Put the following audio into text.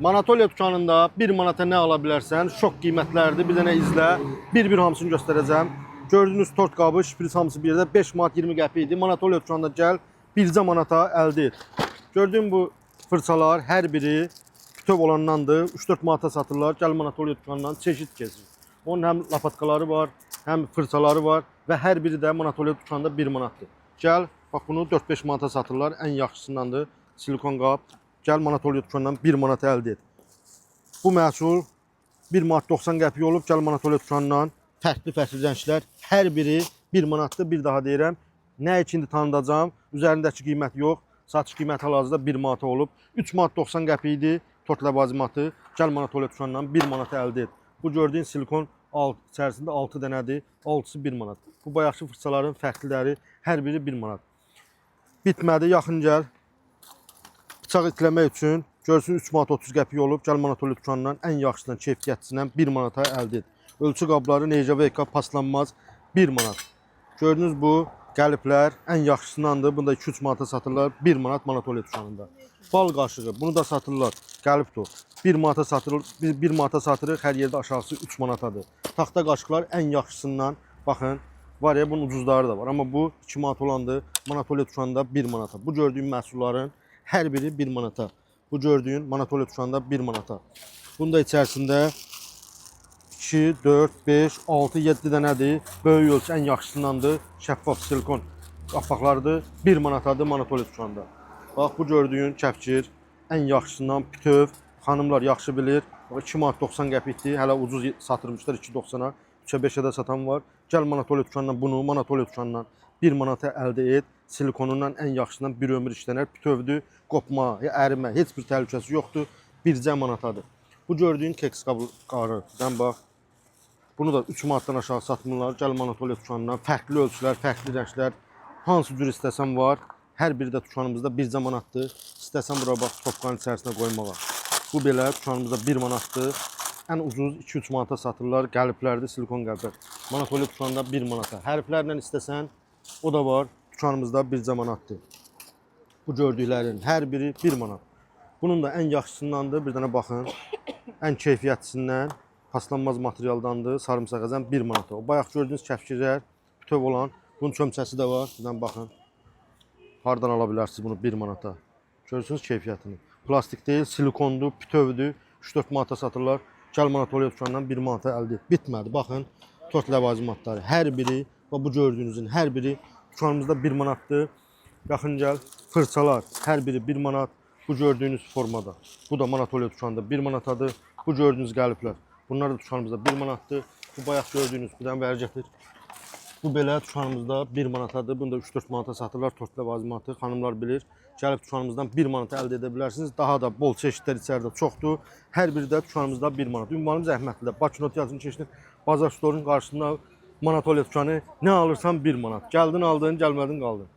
Manatoliya dükanında 1 manata nə ala bilərsən? Şok qiymətlərdir. Bir dənə izlə. Bir hamısını göstərəcəm. Gördüyünüz tort qabı, şpris hamısı bir yerdə 5 manat 20 qəpik idi. Manatoliya dükanında gəl, bircə manata əldə et. Gördüyün bu fırçalar hər biri bütöv olandandır. 3-4 manata satırlar. Gəl Manatoliya dükanından çeşid keçir. Onun həm lapatkaları var, həm fırçaları var və hər biri də Manatoliya dükanında 1 manatdır. Gəl, bax bunu 4-5 manata satırlar. Ən yaxşısındandır. Silikon qab. Gəl Manatoliya dükanından 1 manata əldə et. Bu məhsul 1 manat 90 qəpik olub. Gəl Manatoliya dükanından fərqli rənglər. Hər biri 1 manatdır. Bir daha deyirəm. Nə içindi tanıdacağım. Üzərindəki qiymət yox. Satış qiyməti hal-hazırda 1 manata olub. 3 manat 90 qəpik idi. Tort ləvazimatı. Gəl Manatoliya dükanından 1 manata əldə et. Bu gördüyün silikon içərisində 6 dənədir. 6-sı 1 manat. Bu bayaqçı fırçaların fərqliləri hər biri 1 manat. Bitmədi. Yaxın gəl. Bıçaq itləmək üçün görsün 3 manat 30 qəpik olub. Gəl Manatoliya dükanından ən yaxşısından, keyfiyyətlisindən 1 manata əldə et. Ölçü qabları Necaveyka paslanmaz 1 manat. Gördünüz bu qəliblər ən yaxşısındandır. Bunu da 2-3 manata satırlar. 1 manat Manatoliya dükanında. Bal qaşığı bunu da satırlar. Qəlibdir. 1 manata satırıq. 1 manata satırıq. Hər yerdə aşağısı 3 manatadır. Taxta qaşıqlar ən yaxşısından. Baxın, var ya bunun ucuzları da var. Amma bu 2 manat olandır. Manatoliya dükanında 1 manata. Bu gördüyün məhsulların hər biri 1 manata. Bu gördüyün Manatoliya dükanında 1 manata. Bunun da içərisində 2, 4, 5, 6, 7 dənədir. Böyük ölçü ən yaxşısındandır. Şəffaf silikon qapaqlardır. 1 manatadır Manatoliya dükanında. Bax bu gördüyün kəfkir ən yaxşısından bütöv. Xanımlar yaxşı bilir. 2 manat 90 qəpikdir. Hələ ucuz satırmışlar 2.90-a. 3-ə 5-ə də satan var. Gəl Manatoliya dükanından bunu Manatoliya dükanından 1 manata əldə et. Silikonundan ən yaxşısından bir ömür işlənər. Bütövdür. Qopma, ərimə, heç bir təhlükəsi yoxdur. Bircə manatadır. Bu gördüyün keks qabı, bax. Bunu da 3 manatdan aşağı satmırlar. Gəl Manatoliya dükanından fərqli ölçülər, fərqli rənglər. Hansı cür istəsən var. Hər biri də dükanımızda bircə manatdır. İstəsən bura bax, topqanın içərisinə qoymağa. Bu belə dükanımızda 1 manatdır. Ən ucuz 2-3 manata satırlar. Qəliblərdir, silikon qəliblər. Manatoliya dükanında 1 manata. Hərflərlə istəsən, o da var. Dükanımızda bircə manatdır. Bu gördüklərin hər biri 1 manat. Bunun da ən yaxşısındandır. Bir dənə baxın. Ən keyfiyyətlisindən paslanmaz materialdandır. Sarımsaq əzən 1 manata. O bayaq gördüyünüz kəfkirlər bütöv olan. Bunun çömçəsi də var. Bir dənə baxın. Hardan ala bilərsiniz bunu 1 manata. Görürsünüz keyfiyyətini. Plastik deyil, silikondur, bütövdür. 3-4 manata satırlar. Gəl Manatoliya dükanından 1 manata əldə et. Bitmədi. Baxın. Tort ləvazimatları hər biri və bu gördüyünüzün hər biri dükanımızda 1 manatdır. Yaxın gəl. Fırçalar hər biri 1 manat. Bu gördüyünüz formada. Bu da Manatoliya dükanında 1 manatadır. Bu gördüyünüz qəliblər. Bunlar da dükanımızda 1 manatdır. Bu bayaq gördüyünüz bir dənə vəri gətir. Bu belə dükanımızda 1 manatadır. Bunu da 3-4 manata satırlar. Tort ləvazimatı. Xanımlar bilir. Gəlib dükanımızdan 1 manata əldə edə bilərsiniz. Daha da bol çeşidlər içəridə çoxdur. Hər biri də dükanımızda 1 manat. Ünvanımız Əhmədlidə. Bakı Notiasının keçinin Bazar Storun qarşısında Manatoliya dükanı. Nə alırsan 1 manat. Gəldin aldın, gəlmədin qaldın.